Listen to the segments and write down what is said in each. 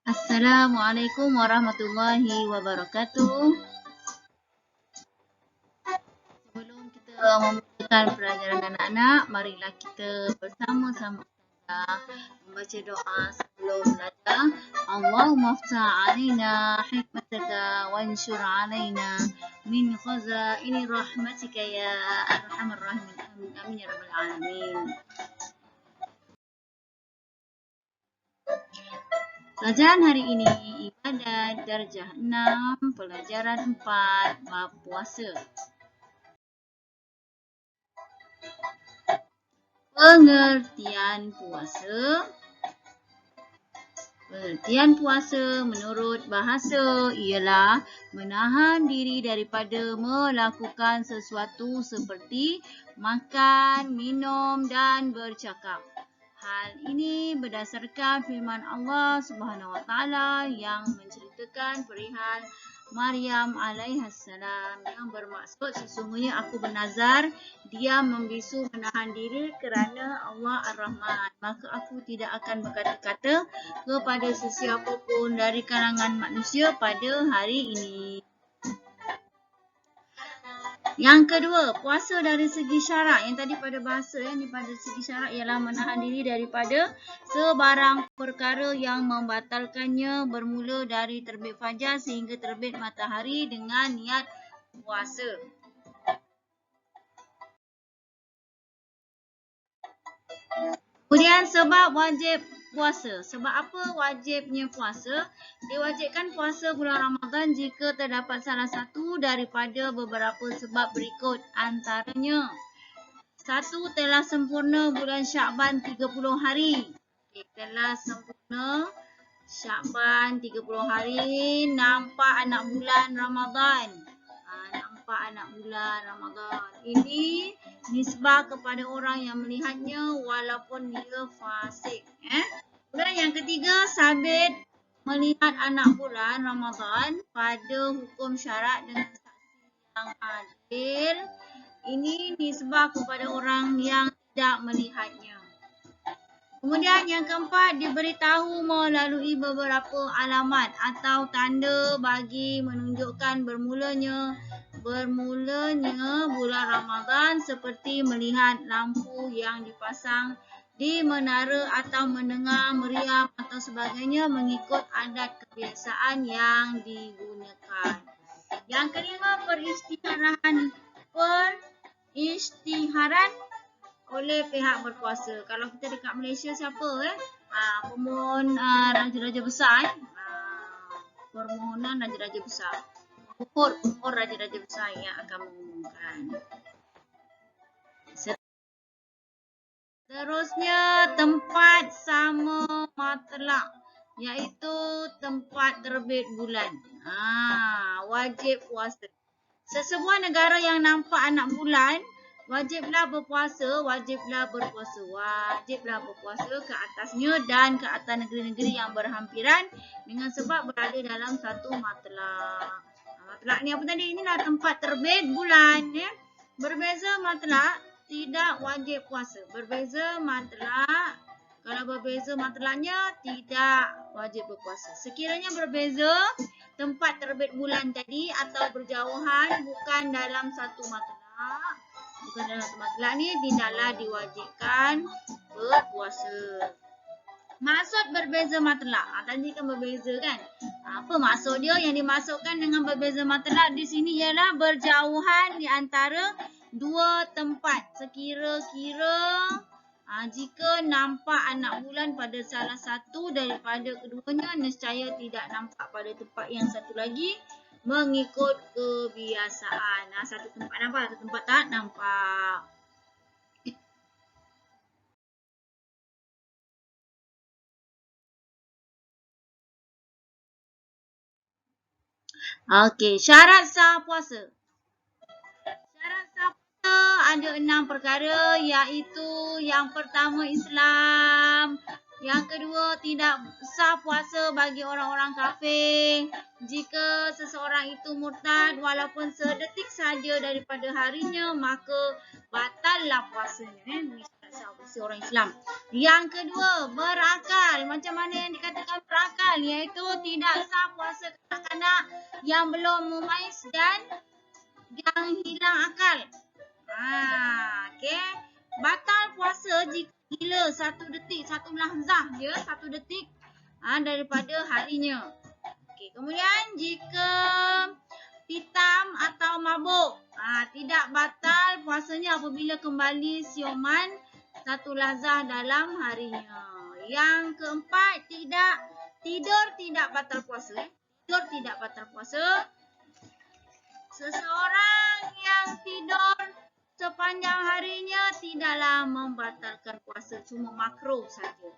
Assalamualaikum warahmatullahi wabarakatuh. Sebelum kita memulakan pelajaran anak-anak, marilah kita bersama-sama membaca doa sebelum belajar. Allahumma ftah alaina hikmataka wanshur alaina min khazaini rahmatika ya arhamar rahimin. Amin amin ya rabbal alamin. Pelajaran hari ini ibadat darjah 6, pelajaran 4, bab puasa. Pengertian puasa. Pengertian puasa menurut bahasa ialah menahan diri daripada melakukan sesuatu seperti makan, minum dan bercakap. Hal ini berdasarkan firman Allah Subhanahu Wa Taala yang menceritakan perihal Maryam alaihissalam yang bermaksud sesungguhnya aku bernazar dia membisu menahan diri kerana Allah Ar-Rahman, maka aku tidak akan berkata-kata kepada sesiapa pun dari kalangan manusia pada hari ini. Yang kedua, puasa dari segi syarak. Yang tadi pada bahasa yang pada segi syarak ialah menahan diri daripada sebarang perkara yang membatalkannya bermula dari terbit fajar sehingga terbit matahari dengan niat puasa. Kemudian sebab wajib puasa. Sebab apa wajibnya puasa? Diwajibkan puasa bulan Ramadan jika terdapat salah satu daripada beberapa sebab berikut antaranya. 1. Telah sempurna bulan Syakban 30 hari. Telah sempurna Syakban 30 hari, nampak anak bulan Ramadan. Nampak anak bulan Ramadan. Ini nisbah kepada orang yang melihatnya walaupun dia fasik. Kemudian yang ketiga, sabit melihat anak bulan Ramadan pada hukum syarak dengan saksi yang adil. Ini nisbah kepada orang yang tidak melihatnya. Kemudian yang keempat, diberitahu melalui beberapa alamat atau tanda bagi menunjukkan bermulanya bulan Ramadan seperti melihat lampu yang dipasang di menara atau mendengar meriam atau sebagainya mengikut adat kebiasaan yang digunakan. Yang kelima, perisytiharan oleh pihak berkuasa. Kalau kita dekat Malaysia siapa pemohon raja-raja besar permohonan raja-raja besar. Pemohon raja-raja besar yang akan mengumumkan. Seterusnya, tempat sama matlak iaitu tempat terbit bulan. Wajib puasa. Sesebuah negara yang nampak anak bulan wajiblah berpuasa ke atasnya dan ke atas negeri-negeri yang berhampiran dengan sebab berada dalam satu matlak. Matlak ni apa tadi? Inilah tempat terbit bulan. Berbeza matlak tidak wajib puasa. Berbeza matlak, kalau berbeza matlaknya tidak wajib berpuasa. Sekiranya berbeza tempat terbit bulan tadi atau berjauhan bukan dalam satu matlak, ni tidaklah diwajibkan berpuasa. Maksud berbeza matlak. Tadi kan berbeza kan? Apa maksud dia? Yang dimaksudkan dengan berbeza matlak di sini ialah berjauhan di antara dua tempat. Sekira-kira jika nampak anak bulan pada salah satu daripada keduanya, nescaya tidak nampak pada tempat yang satu lagi mengikut kebiasaan. Satu tempat nampak, satu tempat tak nampak. Okey, syarat sah puasa. Syarat sah puasa ada 6 perkara iaitu yang pertama Islam, yang kedua tidak sah puasa bagi orang-orang kafir. Jika seseorang itu murtad walaupun sedetik saja daripada harinya maka batallah puasanya. Puasa orang Islam. Yang kedua, berakal. Macam mana yang dikatakan berakal? akal, iaitu tidak sah puasa kanak-kanak yang belum mumais dan yang hilang akal. Okey. Batal puasa jika gila 1 detik, 1 lahzah dia, 1 detik daripada harinya. Okey, kemudian jika pitam atau mabuk, tidak batal puasanya apabila kembali siuman 1 lahzah dalam harinya. Yang keempat, tidur tidak batal puasa. Tidur tidak batal puasa. Seseorang yang tidur sepanjang harinya tidaklah membatalkan puasa, cuma makruh saja.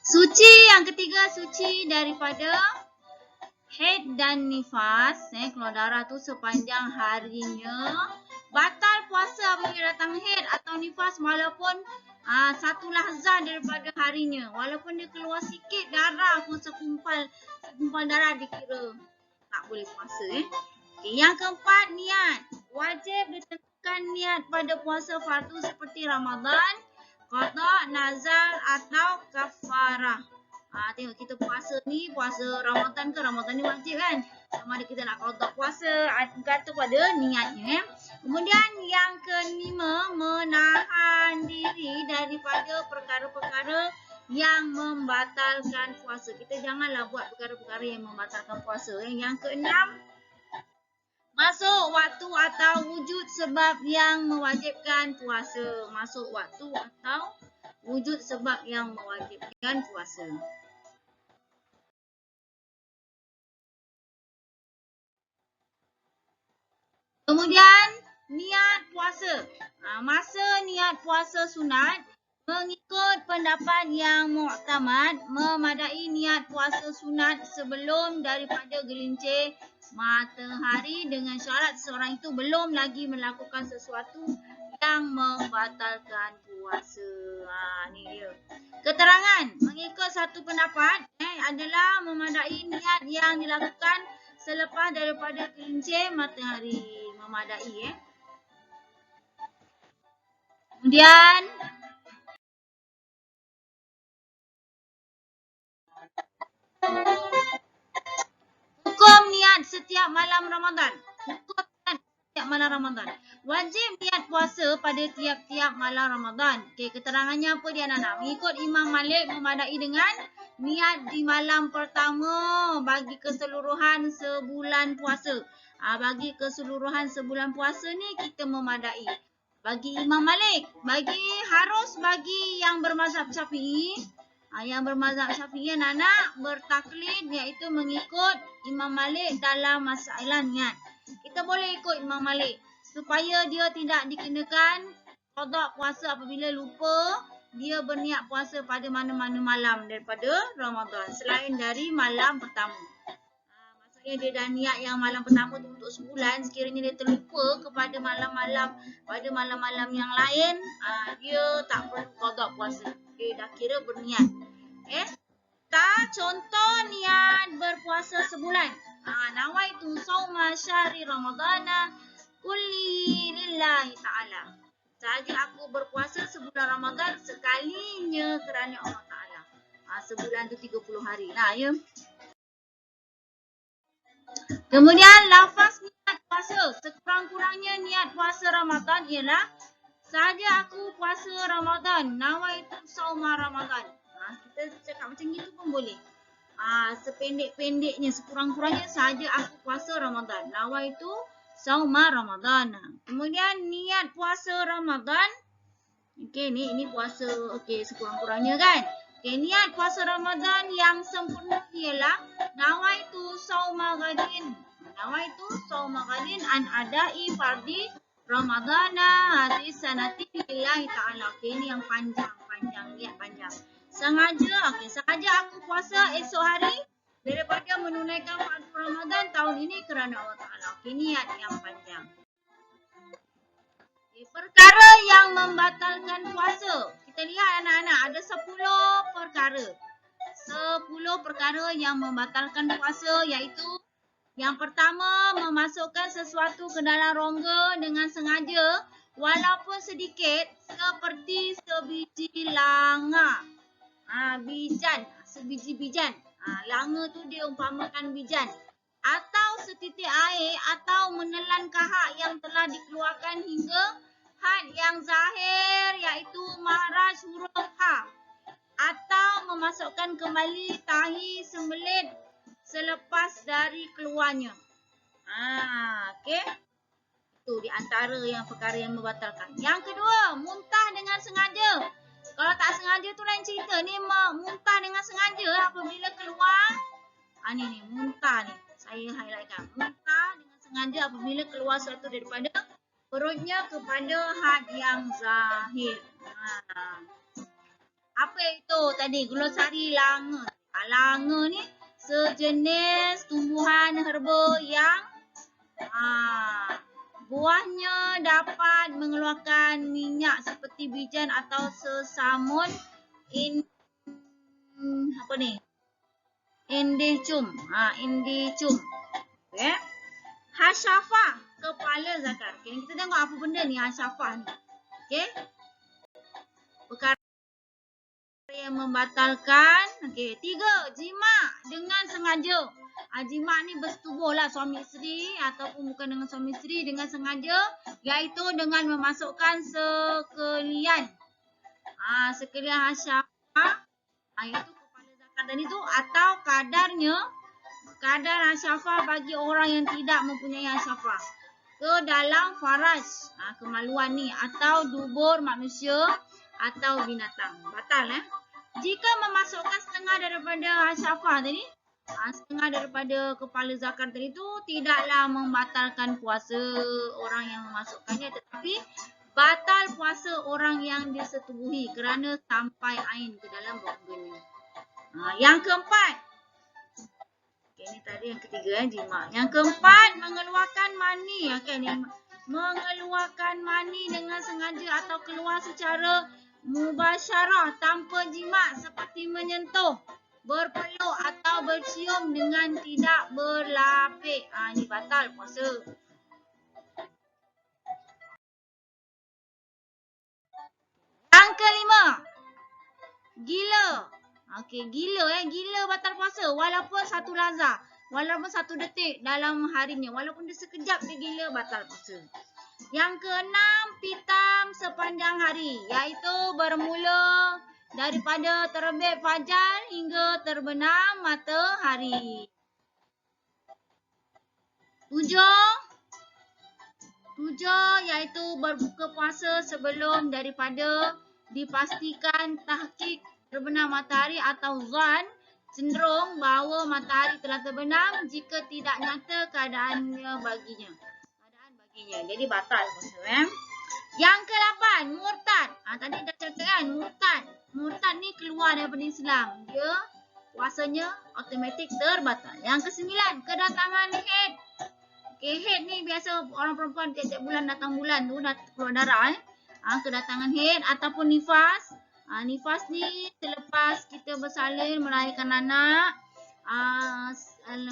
Suci yang ketiga, suci daripada haid dan nifas. Keluar darah tu sepanjang harinya. Batal puasa apabila datang haid atau nifas walaupun 1 lahzah daripada harinya. Walaupun dia keluar sikit darah pun segumpal darah dikira tak boleh puasa. Okay, yang keempat, niat. Wajib ditentukan niat pada puasa fardu seperti Ramadan, qada, nazar atau kafarah. Tengok kita puasa ni, puasa Ramadan ke, Ramadan ni wajib kan? Sama ada kita nak qada puasa, kata pada niatnya. Kemudian yang kelima, menahan diri daripada perkara-perkara yang membatalkan puasa. Kita janganlah buat perkara-perkara yang membatalkan puasa. Yang keenam, masuk waktu atau wujud sebab yang mewajibkan puasa. Masuk waktu atau wujud sebab yang mewajibkan puasa. Kemudian niat puasa. Masa niat puasa sunat, mengikut pendapat yang muktamad, memadai niat puasa sunat sebelum daripada gelincir matahari dengan syarat seseorang itu belum lagi melakukan sesuatu yang membatalkan puasa. Ni dia. Keterangan mengikut satu pendapat adalah memadai niat yang dilakukan selepas daripada gelincir matahari. Memadai. Kemudian hukum niat setiap malam Ramadan. Hukum niat setiap malam Ramadan. Wajib niat puasa pada tiap-tiap malam Ramadan. Okey, keterangannya apa dia anak-anak? Mengikut Imam Malik memadai dengan niat di malam pertama bagi keseluruhan sebulan puasa. Bagi keseluruhan sebulan puasa ni kita memadai. Bagi Imam Malik, bagi yang bermazhab Syafi'i, yang bermazhab Syafi'i anak-anak bertaklid iaitu mengikut Imam Malik dalam masalah niat. Kita boleh ikut Imam Malik supaya dia tidak dikenakan qada puasa apabila lupa dia berniat puasa pada mana-mana malam daripada Ramadan selain dari malam pertama. Maksudnya dia dah niat yang malam pertama tu untuk sebulan, sekiranya dia terlupa kepada malam-malam yang lain, dia tak perlu qada puasa. Dia dah kira berniat. Contoh niat berpuasa sebulan. Nawaitu sauma syahri ramadana kulli lillahi ta'ala. Sahaja aku berpuasa sebulan Ramadan sekalinya kerana Allah Ta'ala. Sebulan tu 30 hari lah ya. Kemudian lafaz niat puasa. Sekurang-kurangnya niat puasa Ramadan ialah sahaja aku puasa Ramadan. Nawaitu sauma Ramadan. Kita cakap macam gitu pun boleh. Sependek-pendeknya, sekurang-kurangnya sahaja aku puasa Ramadan. Nawaitu sauma Ramadan. Kemudian niat puasa Ramadan. Okey, ni puasa sekurang-kurangnya kan. Okey, niat puasa Ramadan yang sempurna ialah nawaitu sauma ghadin. Nawaitu sauma ghadin an adai fardi Ramadana hadis sanati lillahi ta'ala. Okey, ni yang panjang, niat panjang. Sengaja aku puasa esok hari daripada menunaikan fardu Ramadan tahun ini kerana Allah Ta'ala. Okey, niat yang panjang. Perkara yang membatalkan puasa. Kita lihat anak-anak ada 10 perkara. 10 perkara yang membatalkan puasa iaitu yang pertama, memasukkan sesuatu ke dalam rongga dengan sengaja walaupun sedikit seperti sebiji langa. Bijan, sebiji bijan. Langa tu dia umpamakan bijan. Atau setitik air atau menelan kahak yang telah dikeluarkan hingga had yang zahir iaitu mahraj huruf H. Atau memasukkan kembali tahi sembelit selepas dari keluarnya. Okey. Itu di antara yang perkara yang membatalkan. Yang kedua, muntah dengan sengaja. Kalau tak sengaja tu lain cerita. Ni muntah dengan sengaja apabila keluar. Ni muntah ni. Saya highlightkan. Muntah dengan sengaja apabila keluar sesuatu daripada perutnya kepada had yang zahir. Apa itu tadi? Glosari langa. Langa ni sejenis tumbuhan herba yang buahnya dapat mengeluarkan minyak seperti bijan atau sesamun indicium. Indicium. Okay. Hasyafah, kepala zakar. Okay, kita tengok apa benda ni hasyafah ni. Okay. Perkara yang membatalkan. Okey, 3, jima dengan sengaja. Jima ni bersetubuh lah suami isteri ataupun bukan dengan suami isteri dengan sengaja, iaitu dengan memasukkan sekalian. Sekalian hasyafah, iaitu kepala zakat tadi tu atau kadar hasyafah bagi orang yang tidak mempunyai hasyafah ke dalam faraj, kemaluan ni atau dubur manusia atau binatang. Batal Jika memasukkan setengah daripada hasyafah tadi, setengah daripada kepala zakar tadi tu tidaklah membatalkan puasa orang yang memasukkannya, tetapi batal puasa orang yang disetubuhi kerana sampai ain ke dalam rongganya. Yang keempat. Okay, ni tadi yang ketiga jima. Yang keempat, mengeluarkan mani. Okay, ni mengeluarkan mani dengan sengaja atau keluar secara mubasyarah tanpa jima seperti menyentuh, berpeluk atau bercium dengan tidak berlapik. Ini batal puasa. Yang kelima, gila. Okey, gila batal puasa walaupun satu lazah, walaupun satu detik dalam harinya, walaupun dia sekejap dia gila batal puasa. Yang keenam, pitam sepanjang hari, iaitu bermula daripada terbit fajar hingga terbenam matahari. 7, iaitu berbuka puasa sebelum daripada dipastikan tahqiq terbenam matahari atau zan cenderung bahawa matahari telah terbenam jika tidak nyata keadaannya baginya. Jadi batal puasa. Yang ke-8, murtad. Tadi dah cakap kan, murtad ni keluar daripada Islam. Dia puasanya automatik terbatal. Yang ke-9, kedatangan haid. Okay, haid ni biasa orang perempuan tiap-tiap bulan datang bulan tu dah keluar darah. Kedatangan haid ataupun nifas. Nifas ni selepas kita bersalin melahirkan anak.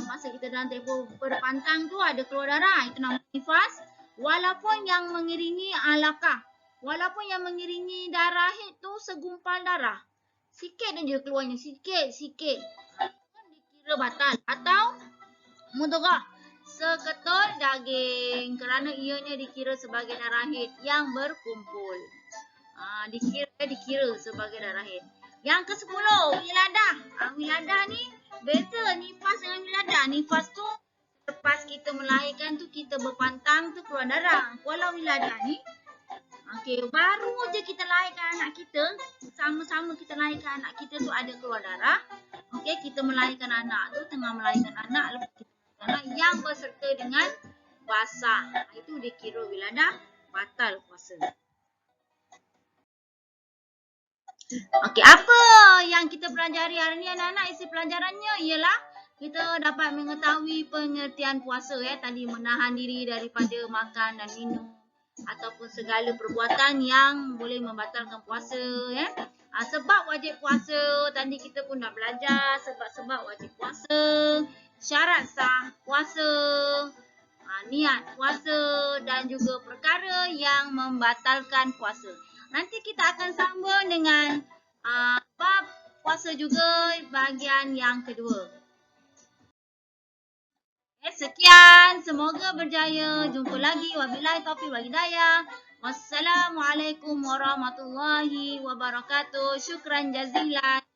Masa kita dalam tempoh berpantang tu ada keluar darah. Itu nama nifas. Walaupun yang mengiringi alaqah. Walaupun yang mengiringi darah haid tu segumpal darah. Sikit je keluarnya. Sikit. Dikira batal. Atau mudghah. Seketul daging. Kerana ianya dikira sebagai darah haid yang berkumpul. Dikira sebagai darah haid. Yang ke-10, wiladah. Wiladah ni beza nifas dengan wiladah. Nifas tu lepas kita melahirkan tu kita berpantang tu keluar darah. Kalau wiladah ni baru je kita lahirkan anak kita, sama-sama kita lahirkan anak kita tu ada keluar darah. Kita melahirkan anak tu, tengah melahirkan anak, lepas kita melahirkan anak yang berserta dengan basah. Itu dikira wiladah, batal puasa. Apa yang kita pelajari hari ni anak-anak? Isi pelajarannya ialah kita dapat mengetahui pengertian puasa. Tadi menahan diri daripada makan dan minum ataupun segala perbuatan yang boleh membatalkan puasa. Sebab wajib puasa, tadi kita pun dah belajar sebab-sebab wajib puasa, syarat sah puasa. niat puasa dan juga perkara yang membatalkan puasa. Nanti kita akan sambung dengan bab puasa juga bahagian yang kedua. Sekian, semoga berjaya. Jumpa lagi. Wabillahi taufiq wal hidayah. Wassalamualaikum warahmatullahi wabarakatuh. Syukran jazilan.